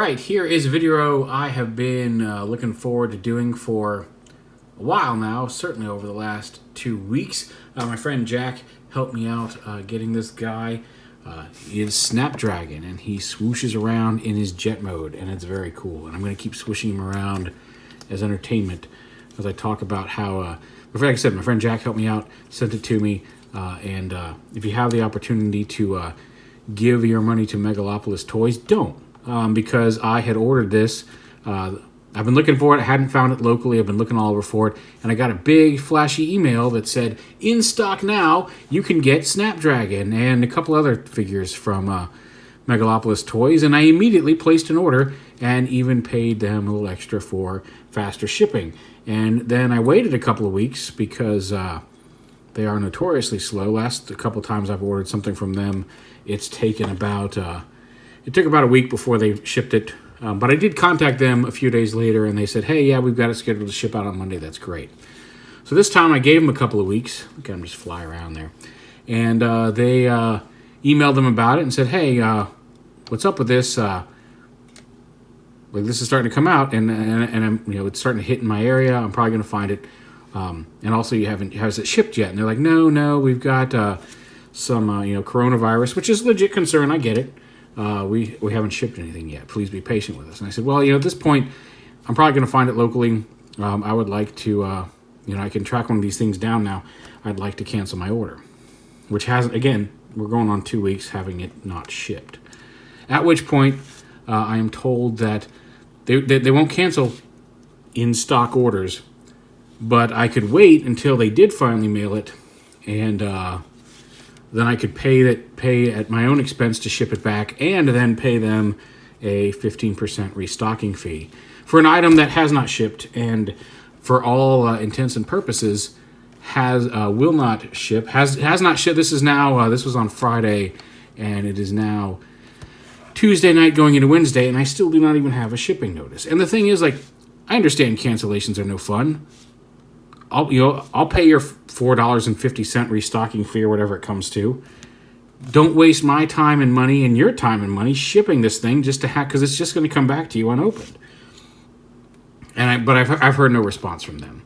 Alright, here is a video I have been looking forward to doing for a while now, certainly over the last 2 weeks. My friend Jack helped me out getting this guy. He is Snapdragon, and he swooshes around in his jet mode, and it's very cool. And I'm going to keep swooshing him around as entertainment as I talk about how, like I said, my friend Jack helped me out, sent it to me, and if you have the opportunity to give your money to Megalopolis toys, don't. Because I had ordered this. I've been looking for it. I hadn't found it locally. I've been looking all over for it. And I got a big flashy email that said, in stock now, you can get Snapdragon and a couple other figures from Megalopolis Toys. And I immediately placed an order and even paid them a little extra for faster shipping. And then I waited a couple of weeks because they are notoriously slow. Last a couple times I've ordered something from them, it's taken about... It took about a week before they shipped it, but I did contact them a few days later, and they said, hey, yeah, we've got it scheduled to ship out on Monday. That's great. So this time I gave them a couple of weeks. Look at them just fly around there. And they emailed them about it and said, hey, what's up with this? Like, this is starting to come out, and I'm, it's starting to hit in my area. I'm probably going to find it. And also, has it shipped yet? And they're like, no, we've got some, coronavirus, which is a legit concern. I get it. We haven't shipped anything yet. Please be patient with us. And I said, well, at this point, I'm probably going to find it locally. I would like to, I can track one of these things down now. I'd like to cancel my order, which has, again, we're going on 2 weeks having it not shipped. At which point, I am told that they won't cancel in-stock orders, but I could wait until they did finally mail it, and then I could pay at my own expense to ship it back, and then pay them a 15% restocking fee for an item that has not shipped, and for all intents and purposes will not ship. Has not shipped. This is now. This was on Friday, and it is now Tuesday night going into Wednesday, and I still do not even have a shipping notice. And the thing is, I understand cancellations are no fun. I'll pay your $4.50 restocking fee or whatever it comes to. Don't waste my time and money and your time and money shipping this thing just to have, because it's just going to come back to you unopened. But I've heard no response from them.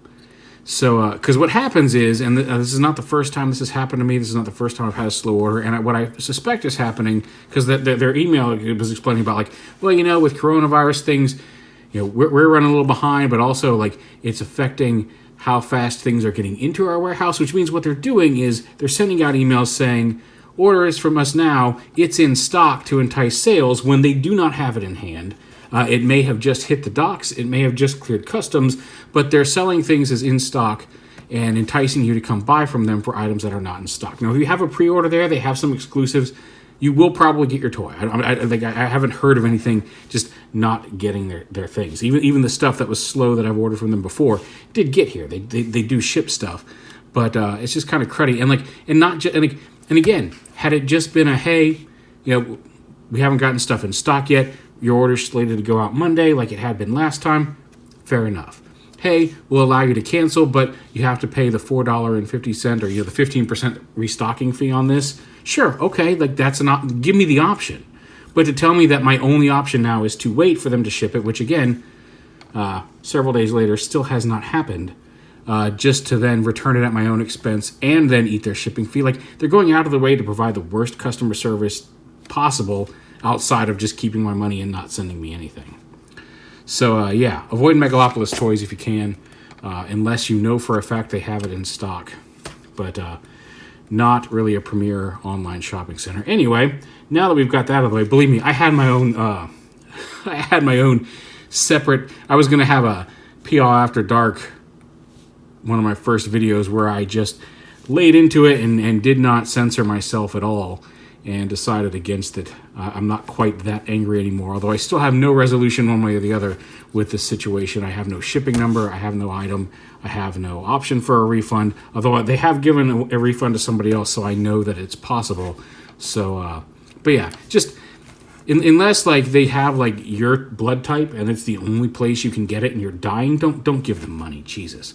So because what happens is, and this is not the first time this has happened to me. This is not the first time I've had a slow order. And what I suspect is happening, because their email was explaining about with coronavirus things, we're running a little behind, but also it's affecting how fast things are getting into our warehouse, which means what they're doing is they're sending out emails saying, orders from us now, it's in stock, to entice sales when they do not have it in hand. It may have just hit the docks, it may have just cleared customs, but they're selling things as in stock and enticing you to come buy from them for items that are not in stock. Now, if you have a pre-order there, they have some exclusives. You will probably get your toy. I haven't heard of anything just not getting their things. Even the stuff that was slow that I've ordered from them before did get here. They do ship stuff, but it's just kind of cruddy. And again, had it just been a hey, we haven't gotten stuff in stock yet. Your order's slated to go out Monday, like it had been last time. Fair enough. Hey, we'll allow you to cancel, but you have to pay the $4.50 or the 15% restocking fee on this. Sure, okay, that's give me the option. But to tell me that my only option now is to wait for them to ship it, which again, several days later still has not happened, just to then return it at my own expense and then eat their shipping fee. They're going out of the way to provide the worst customer service possible outside of just keeping my money and not sending me anything. So avoid Megalopolis toys if you can, unless you know for a fact they have it in stock. But not really a premier online shopping center. Anyway, now that we've got that out of the way, believe me, I had my own separate. I was going to have a PL After Dark, one of my first videos where I just laid into it and did not censor myself at all, and decided against it. I'm not quite that angry anymore, although I still have no resolution one way or the other with this situation. I have no shipping number, I have no item, I have no option for a refund, although they have given a refund to somebody else, so I know that it's possible. So, but yeah, just unless they have your blood type and it's the only place you can get it and you're dying, don't give them money, Jesus.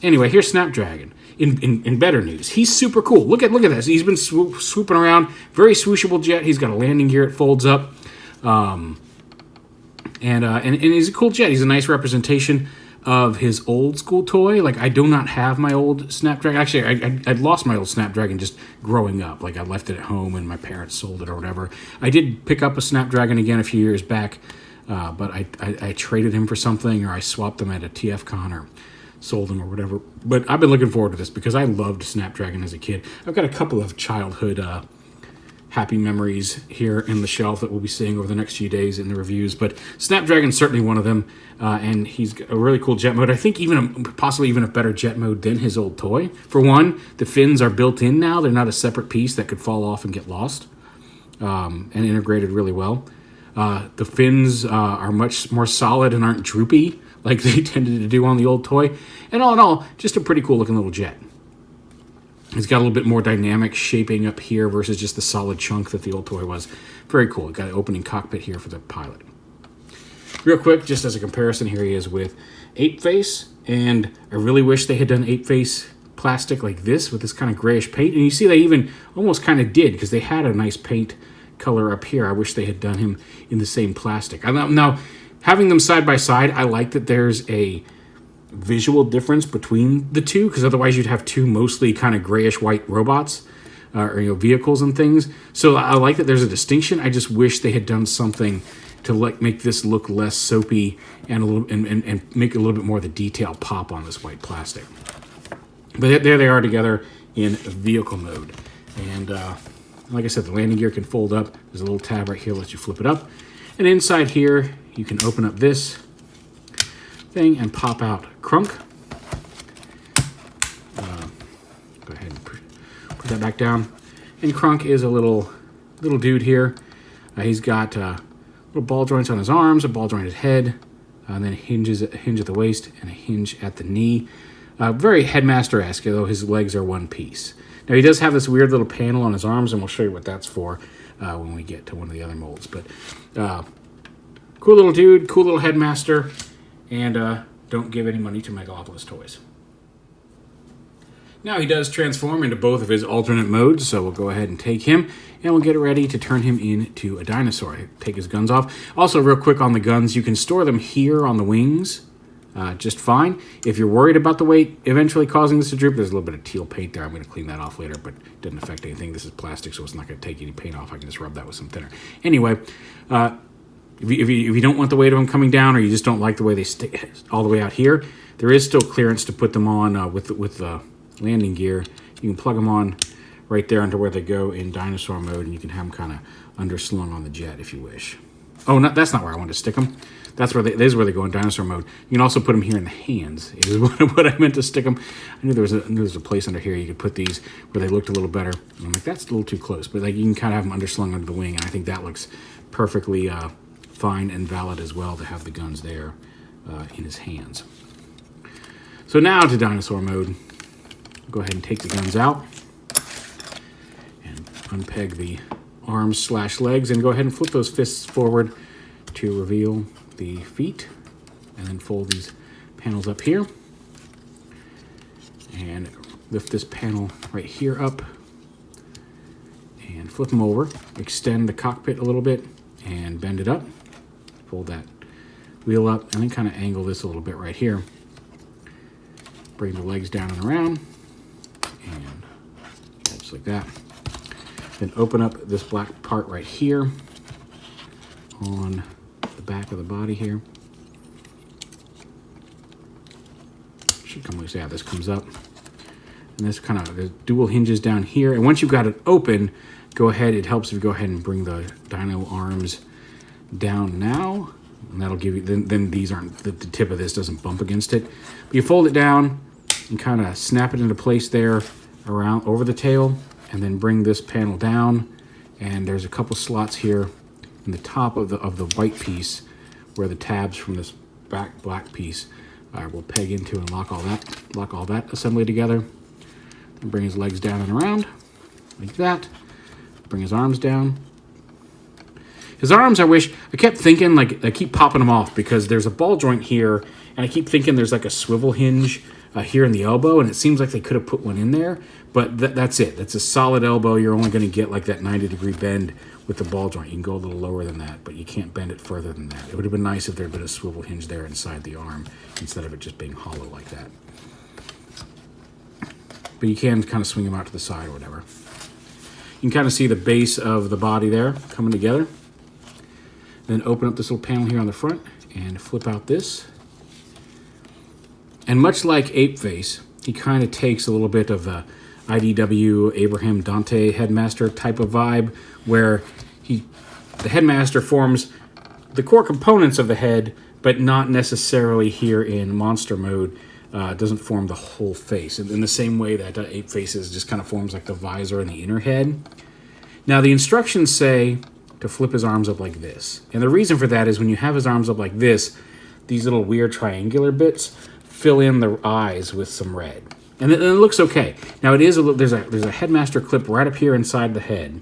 Anyway, here's Snapdragon. In better news, he's super cool. Look at this. He's been swooping around. Very swooshable jet. He's got a landing gear. It folds up. And he's a cool jet. He's a nice representation of his old school toy. Like, I do not have my old Snapdragon. Actually, I'd lost my old Snapdragon just growing up. Like, I left it at home and my parents sold it or whatever. I did pick up a Snapdragon again a few years back, but I traded him for something, or I swapped him at a TFCon or sold him or whatever. But I've been looking forward to this because I loved Snapdragon as a kid. I've got a couple of childhood happy memories here in the shelf that we'll be seeing over the next few days in the reviews. But Snapdragon's certainly one of them, and he's got a really cool jet mode. I think possibly even a better jet mode than his old toy. For one, the fins are built in now. They're not a separate piece that could fall off and get lost, and integrated really well. The fins are much more solid and aren't droopy like they tended to do on the old toy. And all in all, just a pretty cool looking little jet. It's got a little bit more dynamic shaping up here versus just the solid chunk that the old toy was. Very cool. Got an opening cockpit here for the pilot. Real quick, just as a comparison, here he is with Ape Face. And I really wish they had done Ape Face plastic like this with this kind of grayish paint. And you see they even almost kind of did, because they had a nice paint color up here. I wish they had done him in the same plastic. Now, having them side by side, I like that there's a visual difference between the two, because otherwise you'd have two mostly kind of grayish white robots or vehicles and things. So I like that there's a distinction. I just wish they had done something to make this look less soapy and make a little bit more of the detail pop on this white plastic. But there they are together in vehicle mode. And like I said, the landing gear can fold up. There's a little tab right here that lets you flip it up. And inside here, you can open up this thing and pop out Crunk. Go ahead and put that back down. And Crunk is a little dude here. He's got little ball joints on his arms, a ball jointed head, and then a hinge at the waist and a hinge at the knee. Very Headmaster-esque, though his legs are one piece. Now he does have this weird little panel on his arms, and we'll show you what that's for when we get to one of the other molds. But cool little dude, cool little Headmaster. And don't give any money to Megalopolis Toys. Now he does transform into both of his alternate modes, so we'll go ahead and take him, and we'll get ready to turn him into a dinosaur. Take his guns off. Also, real quick on the guns, you can store them here on the wings just fine. If you're worried about the weight eventually causing this to droop, there's a little bit of teal paint there. I'm going to clean that off later, but it doesn't affect anything. This is plastic, so it's not going to take any paint off. I can just rub that with some thinner. Anyway, if you don't want the weight of them coming down, or you just don't like the way they stick all the way out here, there is still clearance to put them on with the landing gear. You can plug them on right there under where they go in dinosaur mode, and you can have them kind of underslung on the jet if you wish. Oh, that's not where I wanted to stick them. This is where they go in dinosaur mode. You can also put them here in the hands. Is what I meant to stick them. I knew there was a place under here you could put these where they looked a little better. And I'm like, that's a little too close, but like you can kind of have them underslung under the wing, and I think that looks perfectly fine and valid as well to have the guns there in his hands. So now to dinosaur mode. Go ahead and take the guns out and unpeg the arms/legs, and go ahead and flip those fists forward to reveal the feet, and then fold these panels up here and lift this panel right here up and flip them over, extend the cockpit a little bit and bend it up, fold that wheel up, and then kind of angle this a little bit right here. Bring the legs down and around, and just like that. Then open up this black part right here on the back of the body here. Should come loose. Yeah, this comes up. And this kind of, the dual hinges down here. And once you've got it open, go ahead, it helps if you go ahead and bring the dino arms down now. And that'll give you, then these aren't, the tip of this doesn't bump against it. But you fold it down and kind of snap it into place there around over the tail, and then bring this panel down, and there's a couple slots here in the top of the white piece where the tabs from this back black piece will peg into and lock all that assembly together. And bring his legs down and around like that. Bring his arms down. His arms, I kept thinking, like, I keep popping them off because there's a ball joint here, and I keep thinking there's like a swivel hinge here in the elbow, and it seems like they could have put one in there, but that's it. That's a solid elbow. You're only going to get like that 90-degree bend with the ball joint. You can go a little lower than that, but you can't bend it further than that. It would have been nice if there had been a swivel hinge there inside the arm instead of it just being hollow like that. But you can kind of swing them out to the side or whatever. You can kind of see the base of the body there coming together. Then open up this little panel here on the front and flip out this. And much like Ape Face, he kind of takes a little bit of the IDW Abraham Dante Headmaster type of vibe, where the Headmaster forms the core components of the head, but not necessarily here in monster mode. Doesn't form the whole face in the same way that Ape Faces just kind of forms like the visor and the inner head. Now the instructions say to flip his arms up like this, and the reason for that is when you have his arms up like this, these little weird triangular bits fill in the eyes with some red, and it looks okay. Now it is there's a Headmaster clip right up here inside the head.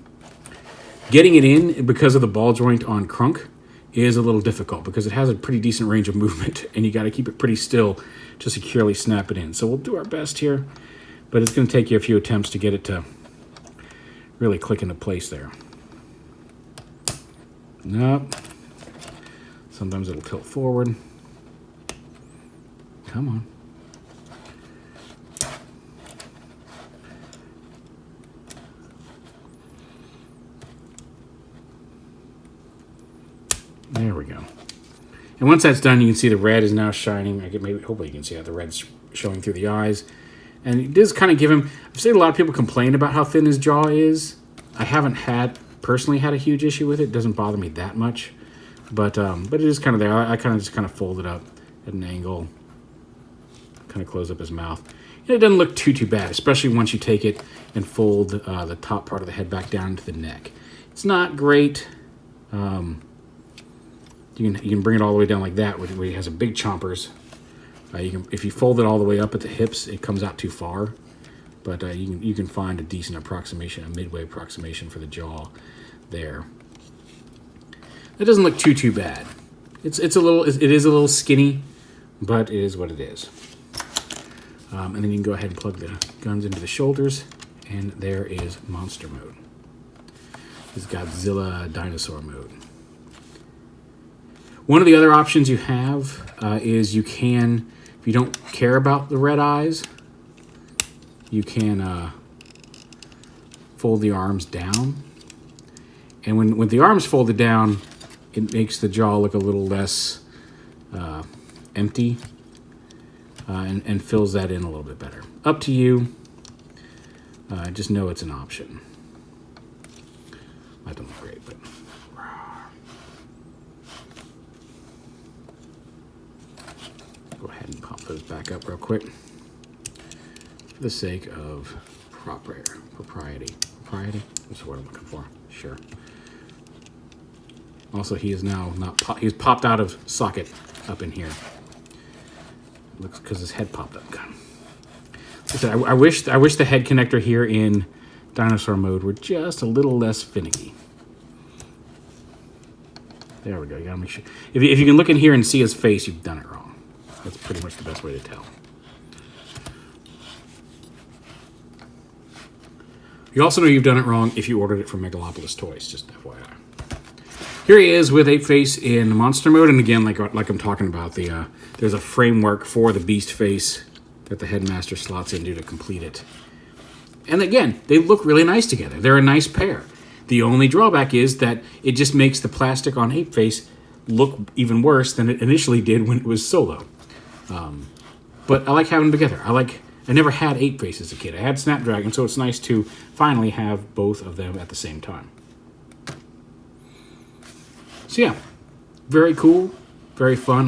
Getting it in because of the ball joint on Crunk is a little difficult because it has a pretty decent range of movement, and you got to keep it pretty still to securely snap it in. So we'll do our best here, but it's going to take you a few attempts to get it to really click into place there. Nope. Sometimes it'll tilt forward. Come on. There we go. And once that's done, you can see the red is now shining. Hopefully you can see how the red's showing through the eyes. And it does kind of give him... I've seen a lot of people complain about how thin his jaw is. I haven't personally had a huge issue with it. It doesn't bother me that much. But it is kind of there. I kind of just fold it up at an angle. Kind of close up his mouth. And it doesn't look too bad, especially once you take it and fold the top part of the head back down to the neck. It's not great. You can bring it all the way down like that, where he has a big chompers. If you fold it all the way up at the hips, it comes out too far. But you can find a decent approximation, a midway approximation for the jaw there. It doesn't look too bad. It is a little skinny, but it is what it is. And then you can go ahead and plug the guns into the shoulders, and there is monster mode. It's Godzilla dinosaur mode. One of the other options you have is you can, if you don't care about the red eyes, you can fold the arms down. And when the arm's folded down, it makes the jaw look a little less empty and fills that in a little bit better. Up to you. Just know it's an option. That doesn't look great, but... Go ahead and pop those back up real quick for the sake of propriety. Propriety? That's the word I'm looking for. Sure. Also, he is now he's popped out of socket up in here. Looks because his head popped up. I wish the head connector here in dinosaur mode were just a little less finicky. There we go. You gotta make sure. If you can look in here and see his face, you've done it wrong. That's pretty much the best way to tell. You also know you've done it wrong if you ordered it from Megalopolis Toys, just FYI. Here he is with Ape Face in monster mode, and again, like I'm talking about, there's a framework for the beast face that the Headmaster slots into to complete it. And again, they look really nice together. They're a nice pair. The only drawback is that it just makes the plastic on Ape Face look even worse than it initially did when it was solo. But I like having them together. I never had Ape Face as a kid. I had Snapdragon, so it's nice to finally have both of them at the same time. So yeah, very cool, very fun.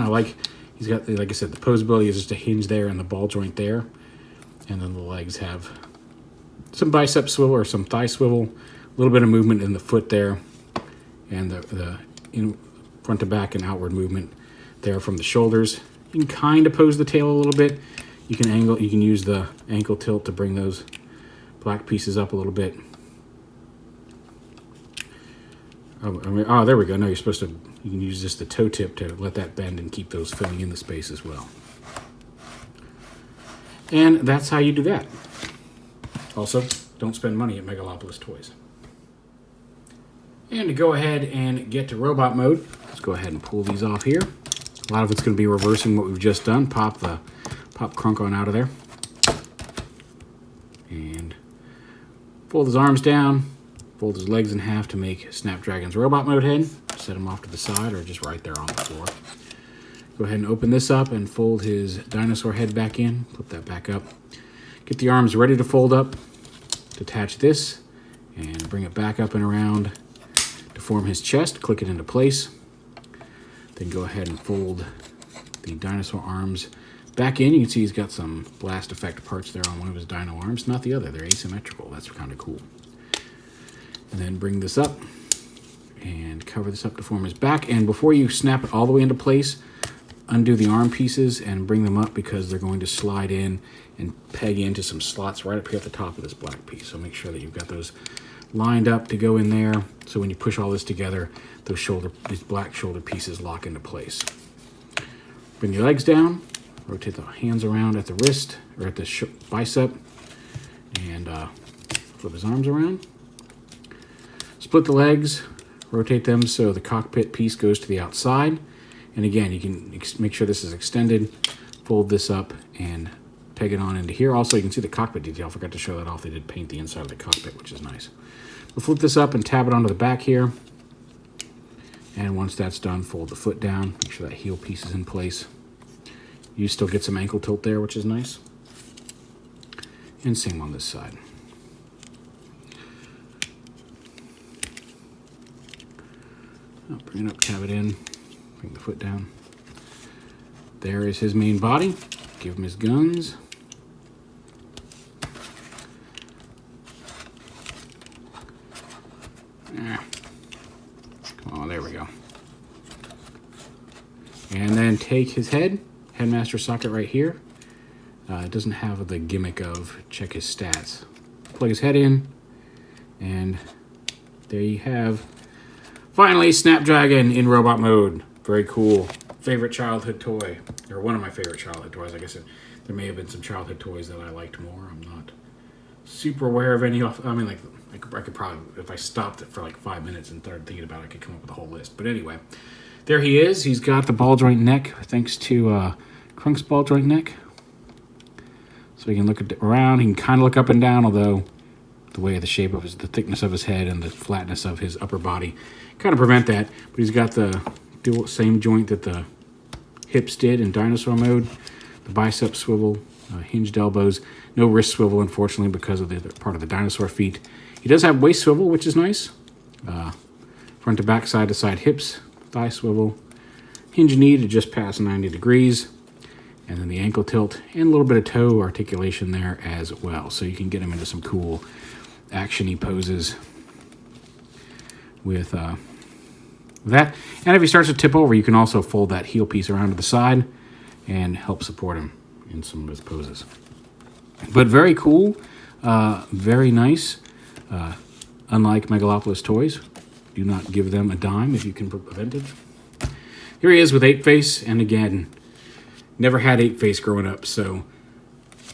He's got, like I said, the poseability is just a hinge there and the ball joint there. And then the legs have some bicep swivel or some thigh swivel, a little bit of movement in the foot there, and the in front to back and outward movement there from the shoulders. You can kind of pose the tail a little bit. You can use the ankle tilt to bring those black pieces up a little bit. Oh, there we go. No, you can use just the toe tip to let that bend and keep those filling in the space as well. And that's how you do that. Also, don't spend money at Megalopolis Toys. And to go ahead and get to robot mode, let's go ahead and pull these off here. A lot of it's going to be reversing what we've just done. Pop Crunk on out of there. And fold his arms down. Fold his legs in half to make Snapdragon's robot mode head. Set him off to the side or just right there on the floor. Go ahead and open this up and fold his dinosaur head back in. Flip that back up. Get the arms ready to fold up. Detach this and bring it back up and around to form his chest. Click it into place. Then go ahead and fold the dinosaur arms back in. You can see he's got some blast effect parts there on one of his dino arms, not the other. They're asymmetrical. That's kind of cool. And then bring this up and cover this up to form his back. And before you snap it all the way into place, undo the arm pieces and bring them up because they're going to slide in and peg into some slots right up here at the top of this black piece. So make sure that you've got those lined up to go in there. So when you push all this together, these black shoulder pieces lock into place. Bring your legs down, rotate the hands around at the wrist or at the bicep, and flip his arms around. Split the legs, rotate them so the cockpit piece goes to the outside. And again, you can make sure this is extended, fold this up, and peg it on into here. Also, you can see the cockpit detail. I forgot to show that off. They did paint the inside of the cockpit, which is nice. We'll flip this up and tab it onto the back here. And once that's done, fold the foot down. Make sure that heel piece is in place. You still get some ankle tilt there, which is nice. And same on this side. I'll bring it up, tab it in. Bring the foot down. There is his main body. Give him his guns. Come on, there we go. And then take his headmaster socket right here. It doesn't have the gimmick of check his stats. Plug his head in, and there you have finally Snapdragon in robot mode. Very cool. Favorite childhood toy, or one of my favorite childhood toys. I guess there may have been some childhood toys that I liked more. I'm not super aware of any. I mean, like I could probably, if I stopped it for like 5 minutes and started thinking about it, I could come up with a whole list. But anyway, there he is. He's got the ball joint neck, thanks to Crunk's ball joint neck. So he can look around. He can kind of look up and down, although the way the shape of the thickness of his head and the flatness of his upper body kind of prevent that. But he's got the same joint that the hips did in dinosaur mode. The bicep swivel, hinged elbows. No wrist swivel, unfortunately, because of the part of the dinosaur feet. He does have waist swivel, which is nice. Front to back, side to side hips, thigh swivel. Hinge knee to just past 90 degrees. And then the ankle tilt and a little bit of toe articulation there as well. So you can get him into some cool action-y poses with that. And if he starts to tip over, you can also fold that heel piece around to the side and help support him in some of his poses. But very cool, very nice. Unlike Megalopolis toys, do not give them a dime if you can prevent it. Here he is with 8-Face, and again, never had 8-Face growing up, so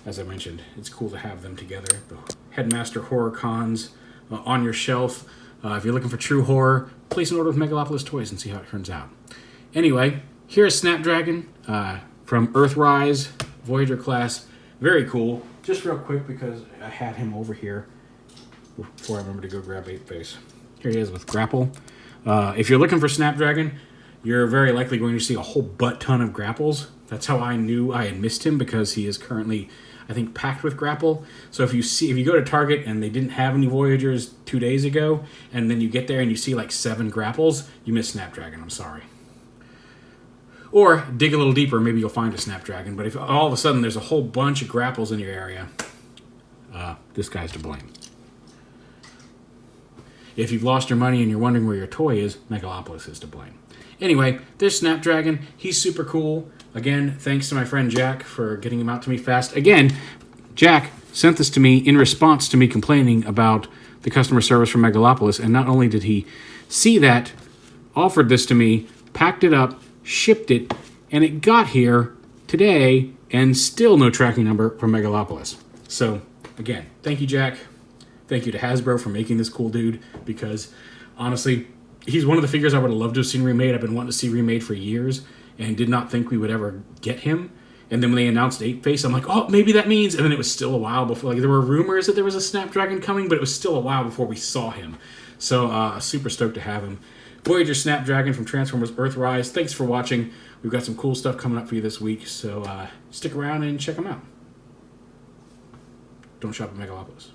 as I mentioned, it's cool to have them together. The Headmaster Horror Cons on your shelf. If you're looking for true horror, place an order with Megalopolis Toys and see how it turns out. Anyway, here's Snapdragon from Earthrise, Voyager class. Very cool. Just real quick, because I had him over here before I remember to go grab 8-Face. Here he is with Grapple. If you're looking for Snapdragon, you're very likely going to see a whole butt ton of grapples. That's how I knew I had missed him, because he is currently, I think, packed with grapple. So if you go to Target and they didn't have any Voyagers 2 days ago, and then you get there and you see like 7 grapples, you missed Snapdragon. I'm sorry. Or dig a little deeper, maybe you'll find a Snapdragon. But if all of a sudden there's a whole bunch of grapples in your area, this guy's to blame. If you've lost your money and you're wondering where your toy is, Megalopolis is to blame. Anyway, there's Snapdragon. He's super cool. Again, thanks to my friend Jack for getting him out to me fast. Again, Jack sent this to me in response to me complaining about the customer service from Megalopolis. And not only did he see that, offered this to me, packed it up, shipped it, and it got here today and still no tracking number for Megalopolis. So, again, thank you, Jack. Thank you to Hasbro for making this cool dude, because honestly, he's one of the figures I would have loved to have seen remade. I've been wanting to see remade for years and did not think we would ever get him. And then when they announced Ape Face, I'm like, oh, maybe that means... And then it was still a while before... Like, there were rumors that there was a Snapdragon coming, but it was still a while before we saw him. So, super stoked to have him. Voyager Snapdragon from Transformers Earthrise. Thanks for watching. We've got some cool stuff coming up for you this week, so stick around and check them out. Don't shop at Megalopolis.